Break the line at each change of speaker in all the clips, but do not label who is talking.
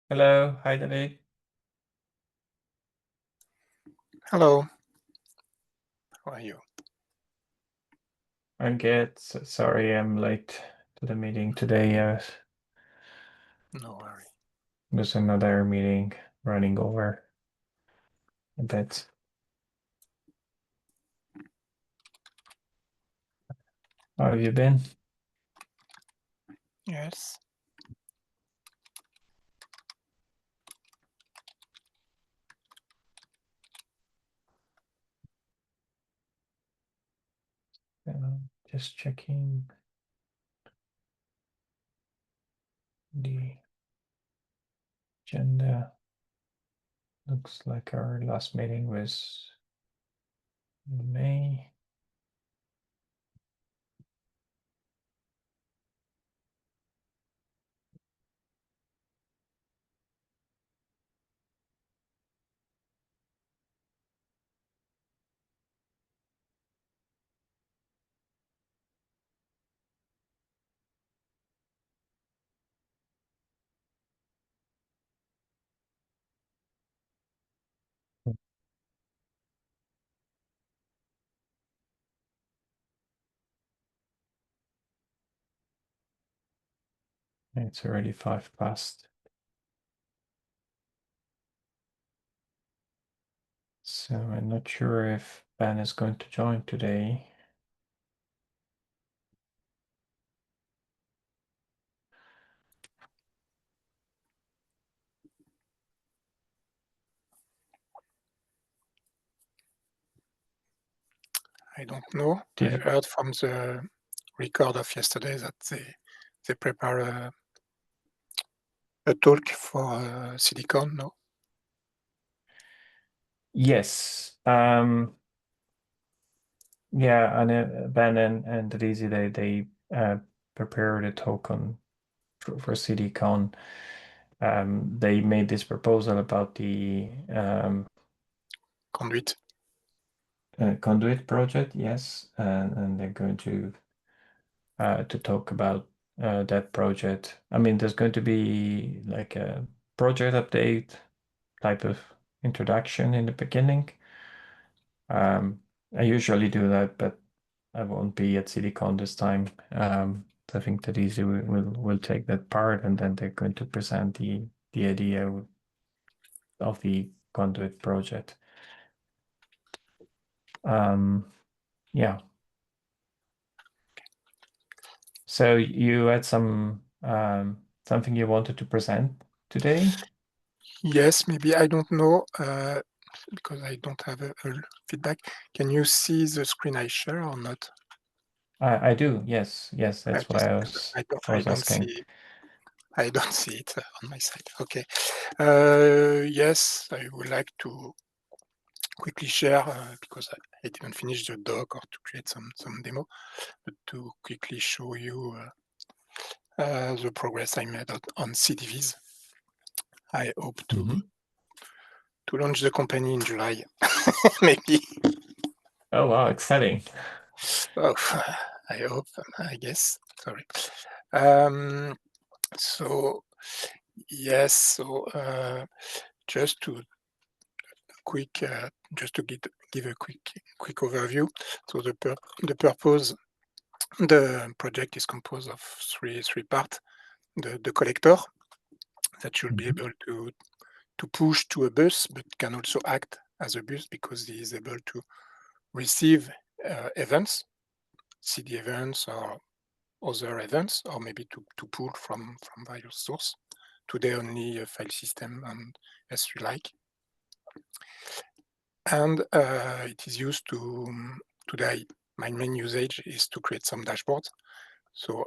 Hello, hi David.
Hello, how are you?
I'm good. Sorry I'm late to the meeting today.
No worry.
There's another meeting running over a bit. How have you been?
Yes.
Just checking the agenda. Looks like our last meeting was in May. It's already 5 past. So I'm not sure if Ben is going to join today.
I don't know. I heard from the record of yesterday that they prepare a talk for Silicon, no?
Yes. Yeah, and Ben and Lizzie, they prepared a talk on for CDCon. They made this proposal about the
Conduit.
conduit project, yes, and they're going to talk about that project. I mean, there's going to be like a project update type of introduction in the beginning. I usually do that, but I won't be at CDCon this time. I think that Easy will take that part, and then they're going to present the idea of the conduit project. Yeah. So you had something you wanted to present today?
Yes, maybe. I don't know because I don't have a feedback. Can you see the screen I share or not?
I do. Yes. That's
Okay,
why I
I
was
don't
asking.
see. I don't see it on my side. Okay. Yes, I would like to quickly share because I didn't finish the doc or to create some demo, but to quickly show you the progress I made on CDVs. I hope to launch the company in July, maybe.
Oh wow, exciting.
Oh, I hope, I guess. Sorry. Um, so yes, so just to quick, just to give a quick overview. So the purpose, the project is composed of three parts. The collector that should be able to push to a bus, but can also act as a bus because he is able to receive events, CD events or other events, or maybe to pull from various sources. Today only a file system and S3-like. And it is used to, today my main usage is to create some dashboards. So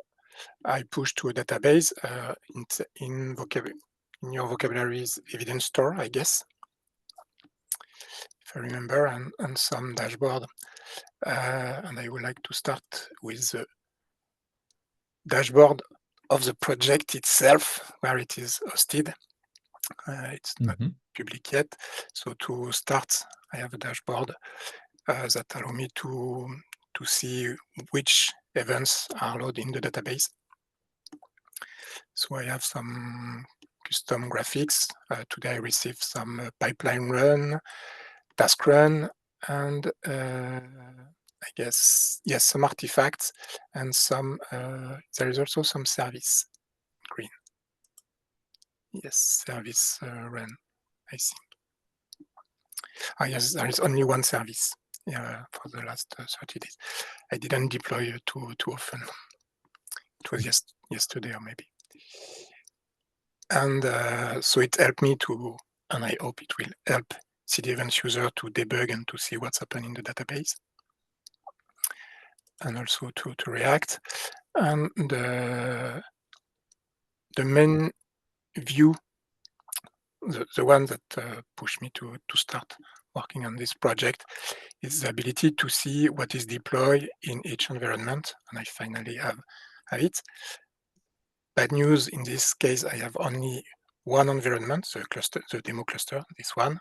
I push to a database in your vocabulary's evidence store, I guess, if I remember, and some dashboard. And I would like to start with the dashboard of the project itself, where it is hosted. It's not public yet. So to start, I have a dashboard that allow me to see which events are loaded in the database. So I have some custom graphics. Today I received some pipeline run, task run, and I guess, yes, some artifacts and some, there is also some service, green. Yes, service run, I think. Yes, there is only one service for the last 30 days. I didn't deploy too often. It was yesterday or maybe. And so it helped me to, and I hope it will help CD Events user to debug and to see what's happening in the database, and also to react. And the main view, the one that pushed me to start working on this project, is the ability to see what is deployed in each environment, and I finally have it. Bad news, in this case, I have only one environment, the cluster, the demo cluster, this one,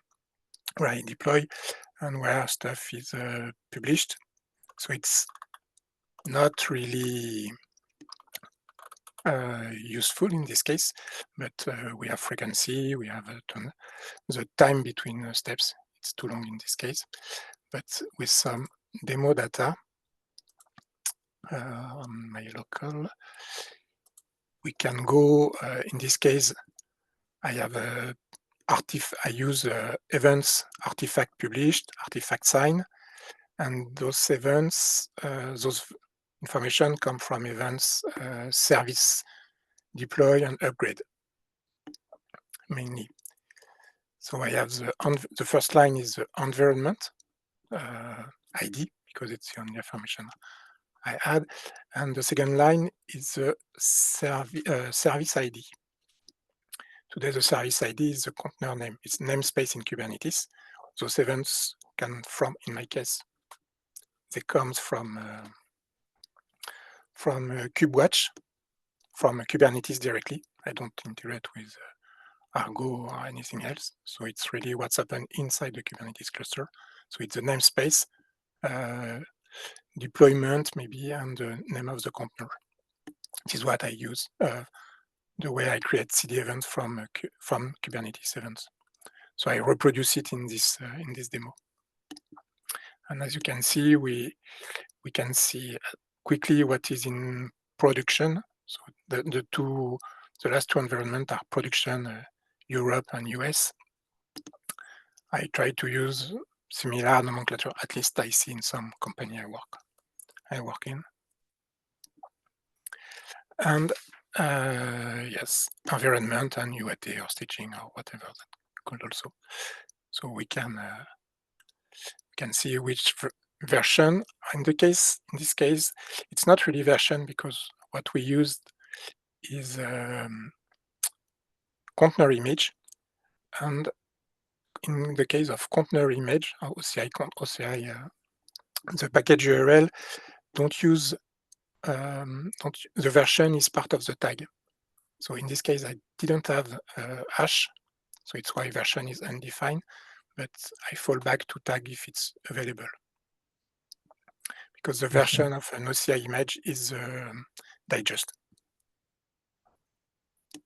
where I deploy and where stuff is published. So it's not really useful in this case, but we have frequency, we have the time between steps. It's too long in this case, but with some demo data on my local, we can go, in this case, I have I use events, artifact published, artifact sign, and those events, those information come from events, service, deploy, and upgrade, mainly. So I have the first line is the environment ID, because it's the only information I add, and the second line is the service ID. Today, the service ID is the container name. It's namespace in Kubernetes. Those events can, in my case, they come from KubeWatch, from Kubernetes directly. I don't integrate with Argo or anything else. So it's really what's happened inside the Kubernetes cluster. So it's the namespace, deployment maybe, and the name of the container. This is what I use, the way I create CD events from Kubernetes events. So I reproduce it in this demo. And as you can see, we can see quickly what is in production. So the last two environments are production, Europe and US. I try to use similar nomenclature, at least I see in some company I work in. And yes, environment and UAT or staging or whatever that called also. So we can see which version. In this case, it's not really version, because what we used is container image, and in the case of container image, OCI, the package URL don't use the version is part of the tag. So in this case, I didn't have hash, so it's why version is undefined, but I fall back to tag if it's available, because the version of an OCI image is digest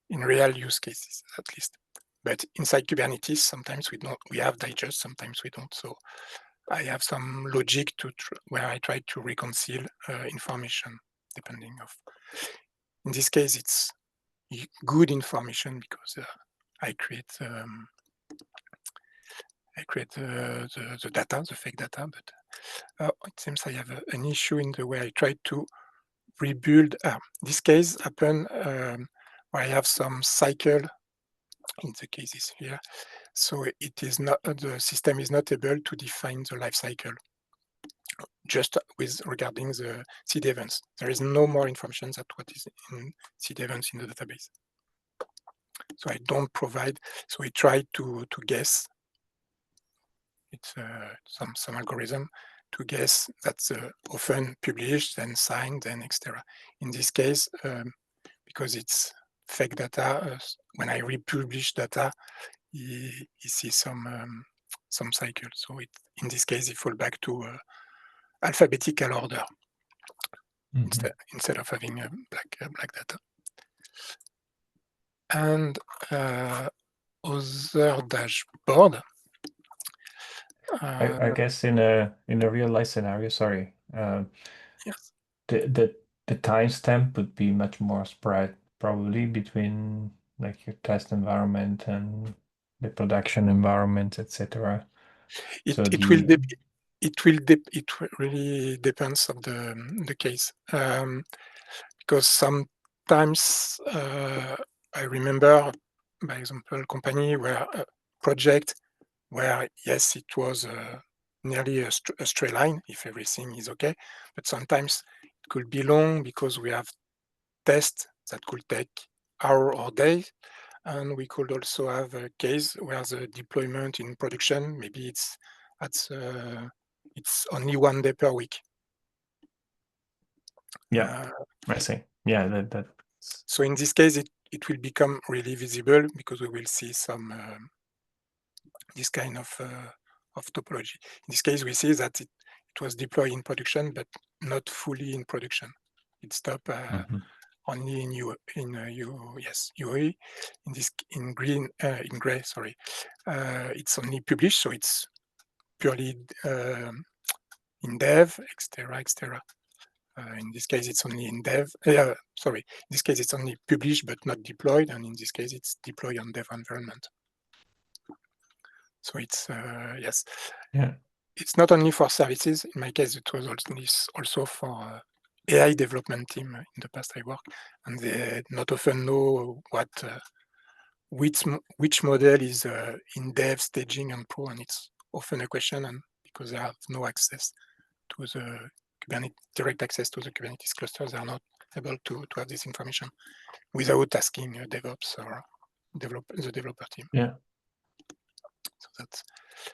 in real use cases, at least. But inside Kubernetes, sometimes we have digest, sometimes we don't. So I have some logic where I try to reconcile information depending of. In this case, it's good information because I create the data, the fake data, but it seems I have an issue in the way I try to rebuild. This case happened where I have some cycle in the cases here. So it is not, the system is not able to define the life cycle just regarding the CD events. There is no more information than what is in CD events in the database. So I don't provide, so we try to guess. It's some algorithm to guess that's often published, then signed, then etc. In this case, because it's fake data, when I republish data, you see some cycle. So in this case, it fall back to alphabetical order instead of having black data. And other dashboard.
I guess in a real life scenario, sorry,
Yes.
the timestamp would be much more spread probably between like your test environment and the production environment, etc.
It
So
it will
the
dep it will dep it really depends of the case, because sometimes I remember, by example, company where a project where yes, it was nearly a straight line if everything is okay, but sometimes it could be long because we have tests that could take hour or days, and we could also have a case where the deployment in production, maybe it's only 1 day per week.
yeah,
Uh,
I see. Yeah, that's
so in this case, it will become really visible because we will see some this kind of topology. In this case, we see that it was deployed in production, but not fully in production. It stopped
mhm.
only in UAE. In this in gray, sorry, it's only published, so it's purely in dev, etc., etc. In this case, it's only in dev. Sorry, in this case, it's only published but not deployed, and in this case, it's deployed on dev environment. So it's yes,
Yeah.
it's not only for services. In my case, it was also for AI development team in the past I worked, and they not often know which model is in dev, staging, and pro, and it's often a question, and because they have no access to the Kubernetes, direct access to the Kubernetes clusters, they are not able to have this information without asking DevOps or the developer team.
Yeah.
So that's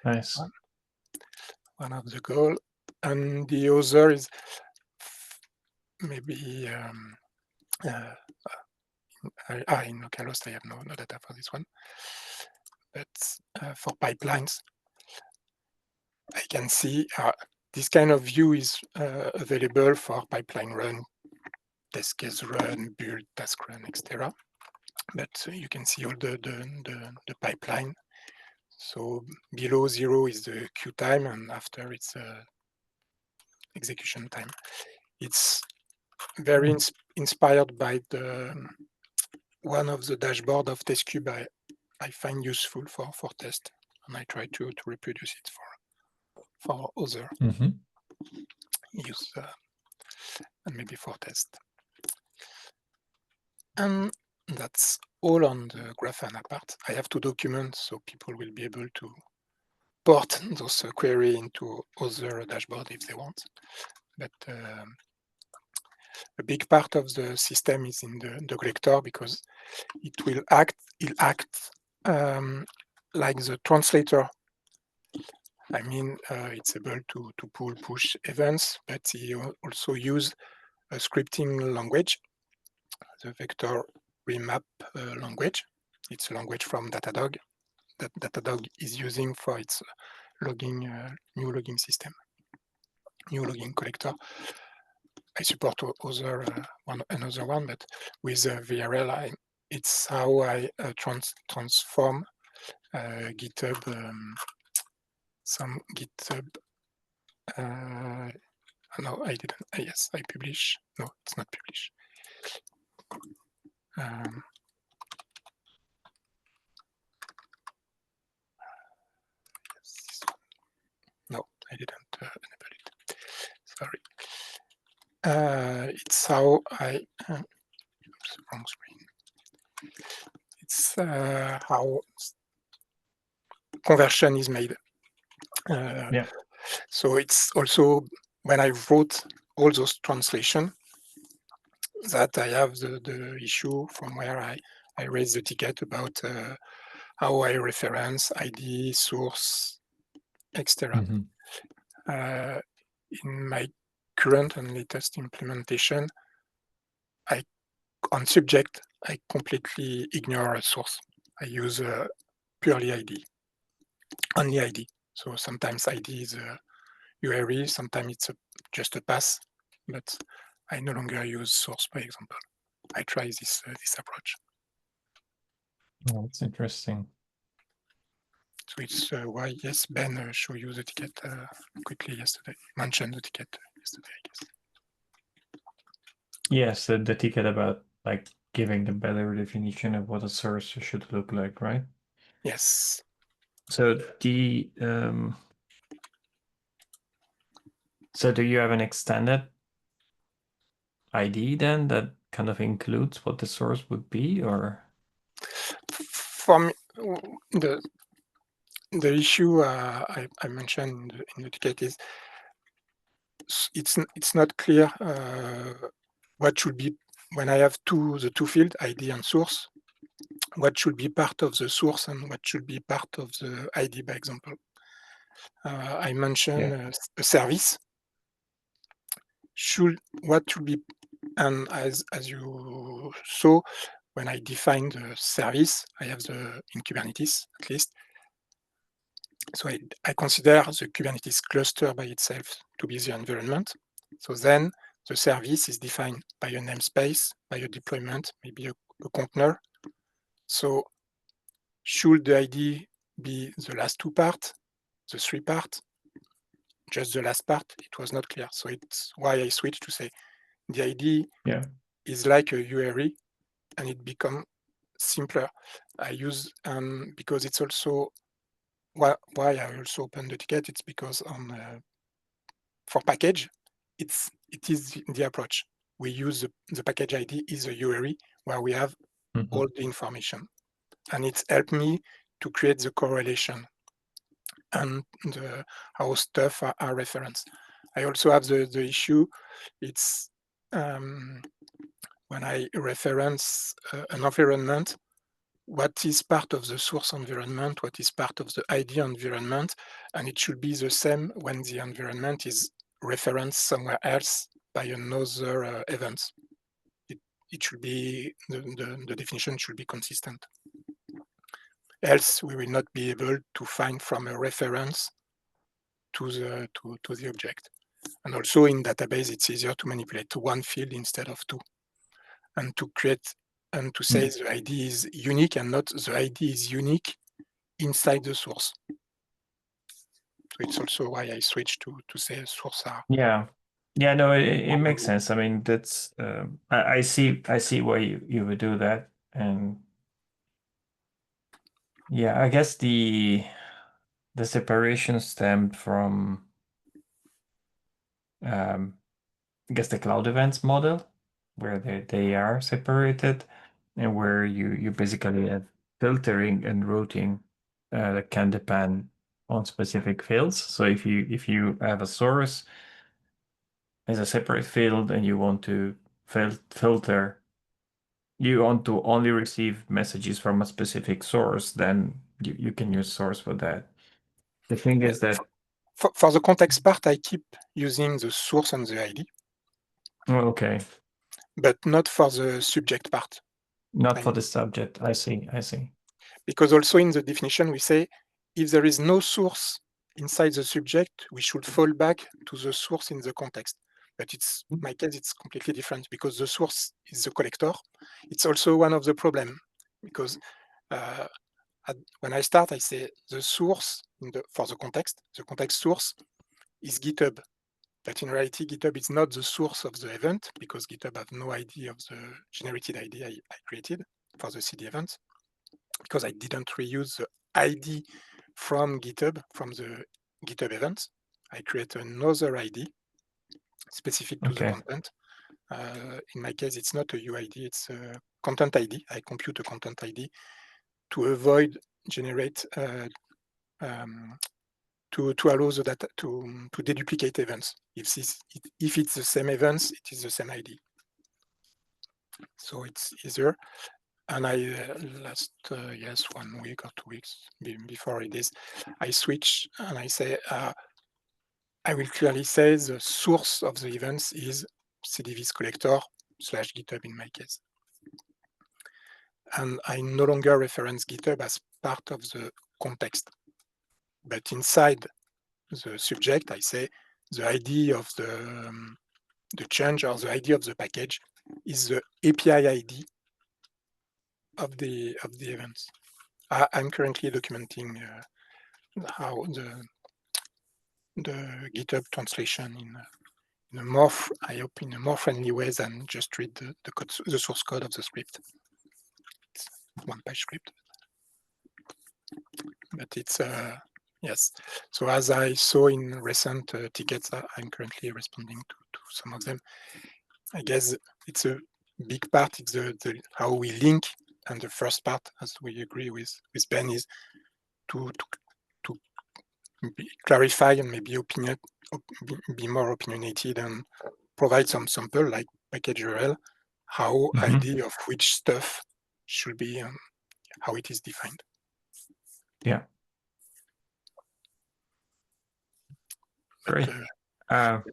Nice.
one of the goal, and the other is maybe in localhost I have no data for this one, but for pipelines, I can see this kind of view is available for pipeline run, test case run, build, task run, etc. But you can see all the pipeline. So below 0 is the queue time, and after it's execution time. It's very inspired by the one of the dashboard of TestCube I find useful for test, and I try to reproduce it for other use and maybe for test. And that's all on the Grafana part. I have to document so people will be able to port those query into other dashboard if they want. But a big part of the system is in the collector because it acts like the translator. I mean, it's able to pull, push events, but it also use a scripting language, the vector remap language. It's a language from Datadog that Datadog is using for its logging, new logging system, new logging collector. I support another one, but with VRL, it's how I transform GitHub, some GitHub. No, I didn't. Yes, I publish. No, it's not publish. Yes. No, I didn't enable it. Sorry. It's how I. Oops, wrong screen. It's how conversion is made.
Yeah.
So it's also when I wrote all those translation that I have the issue from where I raised the ticket about how I reference ID, source, etc. In my current and latest implementation, on subject, I completely ignore a source. I use purely ID, only ID. So sometimes ID is a URI, sometimes it's just a pass, but I no longer use source, for example. I try this approach.
Oh, that's interesting.
So it's why, yes, Ben showed you the ticket quickly yesterday, mentioned the ticket yesterday, I guess.
Yes, the ticket about like giving the better definition of what a source should look like, right?
Yes.
So so do you have an extended ID then that kind of includes what the source would be, or?
From the issue I mentioned in the ticket is it's not clear what should be when I have the two field ID and source, what should be part of the source and what should be part of the ID. By example, I mentioned
Yeah.
a service what should be, and as you saw when I define the service, I have the in Kubernetes at least. So I consider the Kubernetes cluster by itself to be the environment. So then the service is defined by a namespace, by a deployment, maybe a container. So should the ID be the last two parts, the three parts, just the last part? It was not clear. So it's why I switched to say the ID
Yeah.
is like a URI and it become simpler. I use because it's also why I also open the ticket. It's because for package, it is the approach. We use the package ID is a URI where we have
Mhm.
all the information, and it's helped me to create the correlation and how stuff are referenced. I also have the issue. It's when I reference an environment, what is part of the source environment, what is part of the ID environment, and it should be the same when the environment is referenced somewhere else by another event. It should be, the definition should be consistent. Else, we will not be able to find from a reference to the object. And also in database, it's easier to manipulate one field instead of two, and to create and to say
Yeah.
the ID is unique and not the ID is unique inside the source. So it's also why I switched to say source are.
Yeah. Yeah, no, it makes sense. I mean, that's I see why you would do that. And yeah, I guess the separation stemmed from I guess the cloud events model where they are separated and where you basically have filtering and routing that can depend on specific fields. So if you have a source as a separate field and you want to filter, you want to only receive messages from a specific source, then you can use source for that. The thing
Yeah.
is that,
For the context part, I keep using the source and the ID,
well, okay,
but not for the subject part.
not
I
for
mean,
the subject. I see, I see.
because also in the definition, we say if there is no source inside the subject, we should fall back to the source in the context. But it's my case, it's completely different because the source is the collector. It's also one of the problem because uh, when I start, I say the source for the context source is GitHub. But in reality, GitHub is not the source of the event because GitHub have no idea of the generated ID I created for the CD event because I didn't reuse the ID from GitHub, from the GitHub event. I create another ID specific to the
Okay,
content. In my case, it's not a UID, it's a content ID. I compute a content ID to avoid generate to allow the data to deduplicate events. If it's the same events, it is the same ID. So it's easier. And I last yes 1 week or 2 weeks before it is, I switch and I say I will clearly say the source of the events is CDV's collector slash GitHub in my case. And I no longer reference GitHub as part of the context, but inside the subject, I say the ID of the change or the ID of the package is the API ID of the events. I'm currently documenting how the GitHub translation in a more, I hope, in a more friendly way than just read the code, the source code of the script. It's one-page script, but it's yes. So as I saw in recent tickets, I'm currently responding to some of them. I guess it's a big part. It's the how we link, and the first part, as we agree with Ben, is to clarify and maybe be more opinionated and provide some sample like package URL, how idea of which stuff should be and how it is defined.
Yeah. Great.
But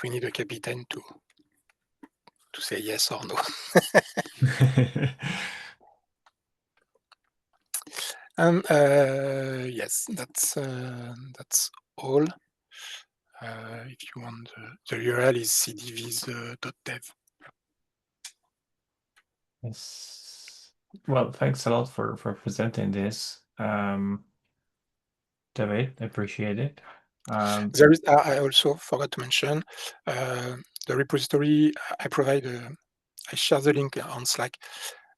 we need a captain to say yes or no. And yes, that's all. If you want, the URL is cdvs.dev.
Yes. Well, thanks a lot for presenting this, David. I appreciate it.
There is. I also forgot to mention the repository. I provide. I share the link on Slack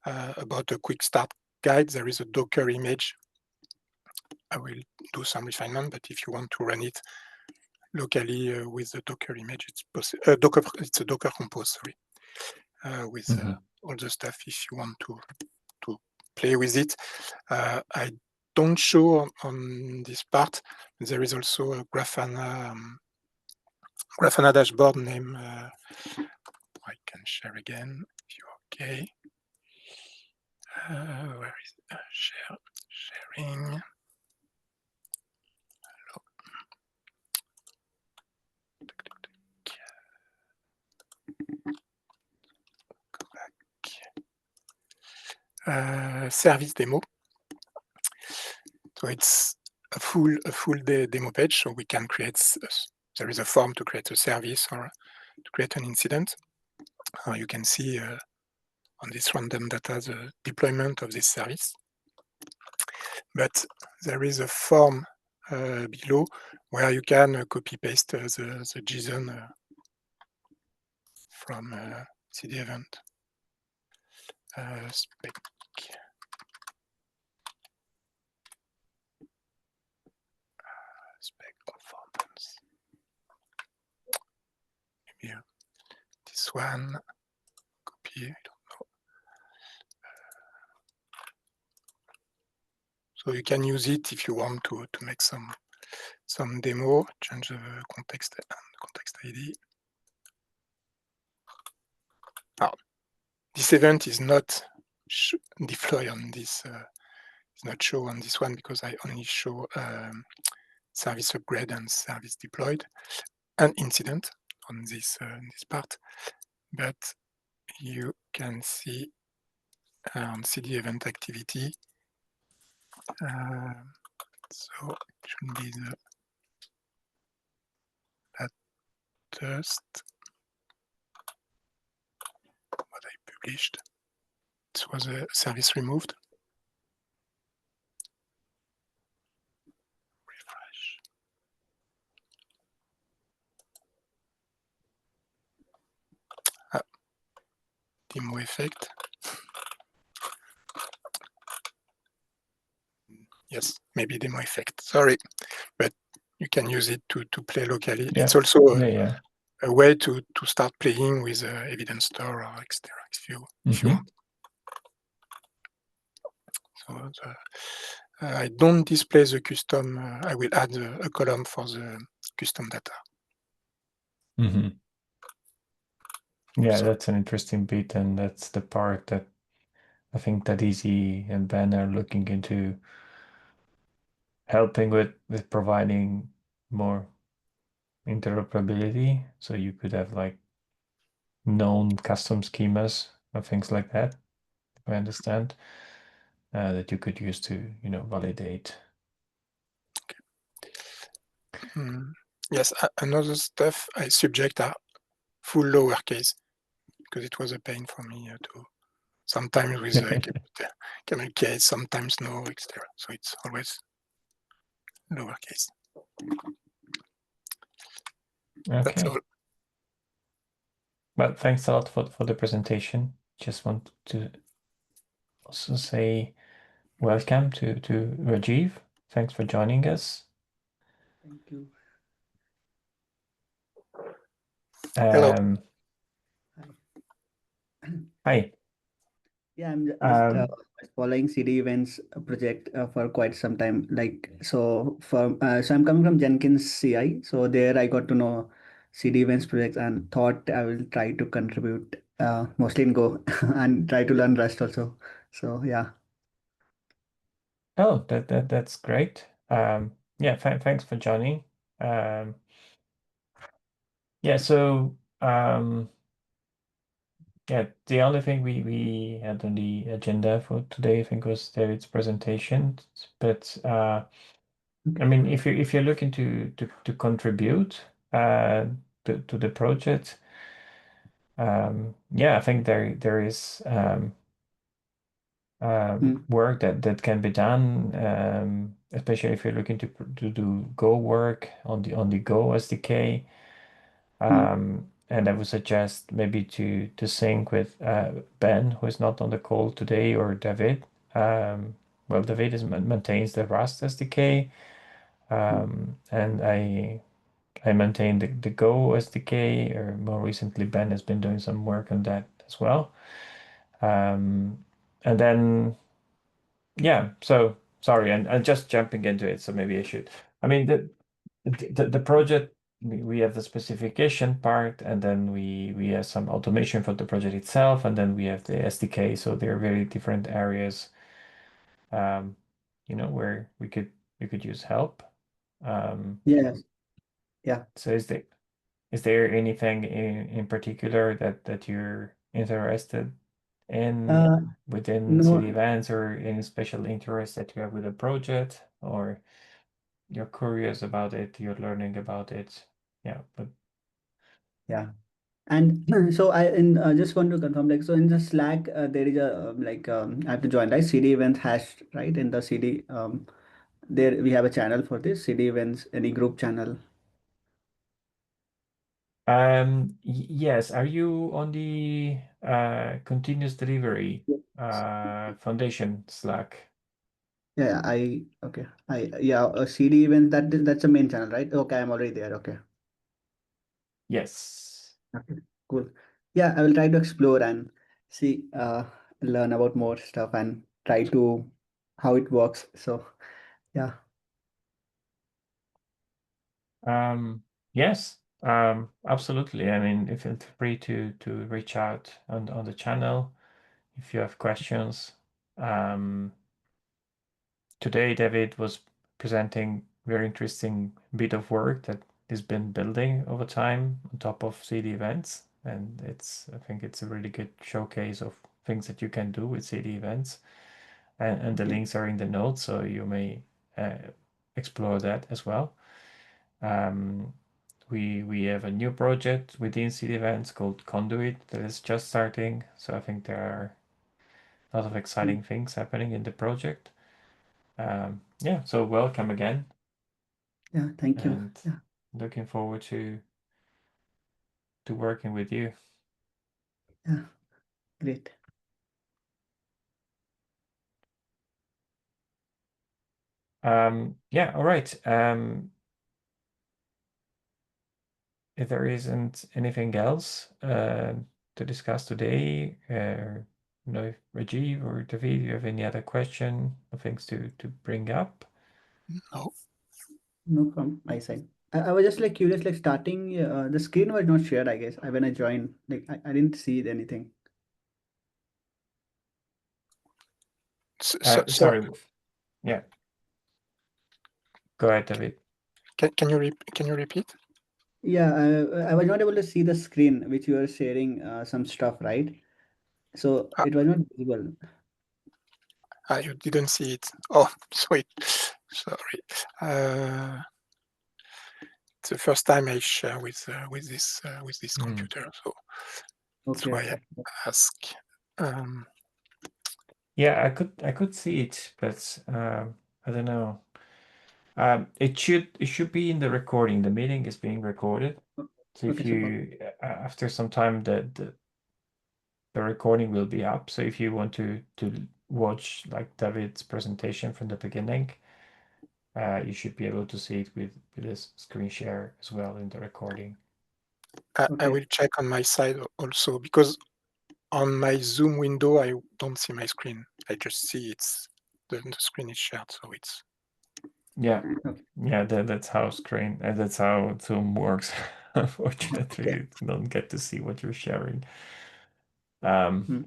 about a quick start guide. There is a Docker image. I will do some refinement, but if you want to run it locally with the Docker image, it's possible. Docker. It's a Docker compose. Sorry, with all the stuff. If you want to play with it, I don't show on this part. There is also a Grafana dashboard name. I can share again if you're okay. Where is sharing? Hello. Go back. Service demo. So it's a full demo page. So we can create. There is a form to create a service or to create an incident. You can see on this random data the deployment of this service. But there is a form below where you can copy paste the JSON from CD event. Spec performance. Maybe this one. Copy. I don't know. So you can use it if you want to make some demo. Change the context and context ID. Now, this event is not deploy on this. It's not show on this one because I only show service upgrade and service deployed and incident on this part. But you can see on CD event activity. So it should be the latest what I published. This was a service removed. Refresh. Demo effect. Yes, maybe demo effect. Sorry, but you can use it to play locally. Yeah. It's also a way to start playing with evidence store or Xterrax view if you want. So I don't display the custom. I will add a column for the custom data.
Yeah, so that's an interesting bit, and that's the part that I think that Easy and Ben are looking into helping with providing more interoperability. So you could have like known custom schemas or things like that, if I understand, that you could use to, validate.
Yes, another stuff I subject are full lowercase because it was a pain for me to sometimes with camel case, sometimes no, etc. So it's always lowercase. That's all.
Okay. Well, thanks a lot for the presentation. Just want to also say welcome to Rajiv. Thanks for joining us.
Thank you.
Hello.
Hi.
Yeah, I'm just
Um,
following CD Events project for quite some time. So I'm coming from Jenkins CI. So there I got to know CD Events projects and thought I will try to contribute mostly in Go and try to learn Rust also. So yeah.
oh, that's great. Yeah, thanks for joining. Um, yeah, so yeah, the only thing we had on the agenda for today, I think, was David's presentation. But I
Okay.
mean, if you're looking to contribute uh, to the project, yeah, I think there is
Mm,
work that can be done, especially if you're looking to do Go work on the Go SDK.
mm,
And I would suggest maybe to sync with Ben, who is not on the call today, or David. Well, David maintains the Rust SDK,
mm.
and I maintain the Go SDK, or more recently, Ben has been doing some work on that as well. And then, yeah, so sorry, and just jumping into it, so maybe I should. I mean, the project, we have the specification part, and then we have some automation for the project itself, and then we have the SDK. So they're very different areas, um, where we could use help.
Yes. Yeah.
So is there anything in particular that you're interested in
Uh,
within
no.
city events, or any special interest that you have with a project, or you're curious about it, you're learning about it? Yeah, but
Yeah. And so just want to confirm, like, so in the Slack, there is a I have to join, right? CD event hash, right? In the CD, there we have a channel for this CD events, any group channel.
yes, are you on the continuous delivery
Yes.
foundation Slack?
Yeah, okay. CD events, that's the main channel, right? Okay, I'm already there. Okay.
Yes.
Okay, cool. Yeah, I will try to explore and see, learn about more stuff and try to how it works. So yeah.
Yes, absolutely. I mean, if feel free to reach out on the channel if you have questions. Um, Today, David was presenting very interesting bit of work that he's been building over time on top of CD events, and I think it's a really good showcase of things that you can do with CD events. And the
Okay.
links are in the notes, so you may explore that as well. Um, we have a new project within CD events called Conduit that is just starting. So I think there are a lot of exciting things happening in the project. Yeah, so welcome again,
Yeah, thank you.
and
Yeah,
looking forward to working with you.
yeah, great.
Yeah, all right. If there isn't anything else to discuss today, if Rajiv or David, you have any other question or things to bring up?
No.
No from my side. I was just like curious, like starting, the screen was not shared, I guess. When I joined, like I didn't see anything.
So
Sorry. Yeah, go ahead, David.
can you repeat?
Yeah, I was not able to see the screen which you were sharing some stuff, right? So
Ah,
it was not visible.
you didn't see it. Oh, sweet. Sorry. It's the first time I share with this
Hmm.
computer, so that's
Okay,
why I
okay.
ask.
Yeah, I could see it, but I don't know. It should be in the recording. The meeting is being recorded. So if
Okay, super.
you after some time the recording will be up. So if you want to watch like David's presentation from the beginning, you should be able to see it with this screen share as well in the recording.
I
Okay.
will check on my side also, because on my Zoom window, I don't see my screen. I just see the screen is shared, so it's
Yeah,
Okay.
yeah, that's how that's how Zoom works. Unfortunately,
Okay.
you don't get to see what you're sharing. Um,
Hmm.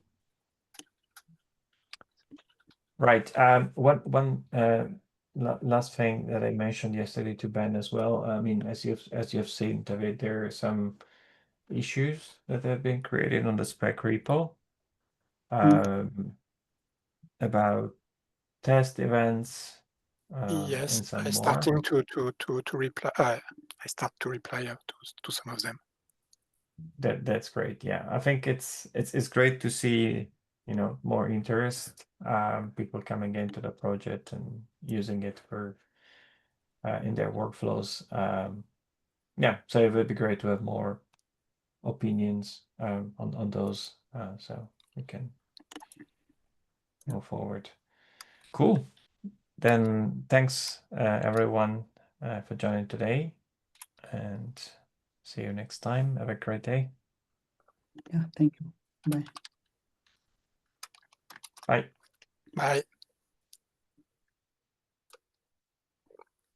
right. One last thing that I mentioned yesterday to Ben as well. I mean, as you've seen, David, there are some issues that have been created on the spec repo about test events
yes.
and some
I
more.
starting to reply. I start to reply to some of them.
That's great. Yeah, I think it's great to see, you know, more interest, people coming into the project and using it for in their workflows. Yeah, so it would be great to have more opinions on those, so we can move forward. Cool. Then thanks everyone for joining today, and see you next time. Have a great day.
Yeah, thank you. Bye.
Bye.
Bye.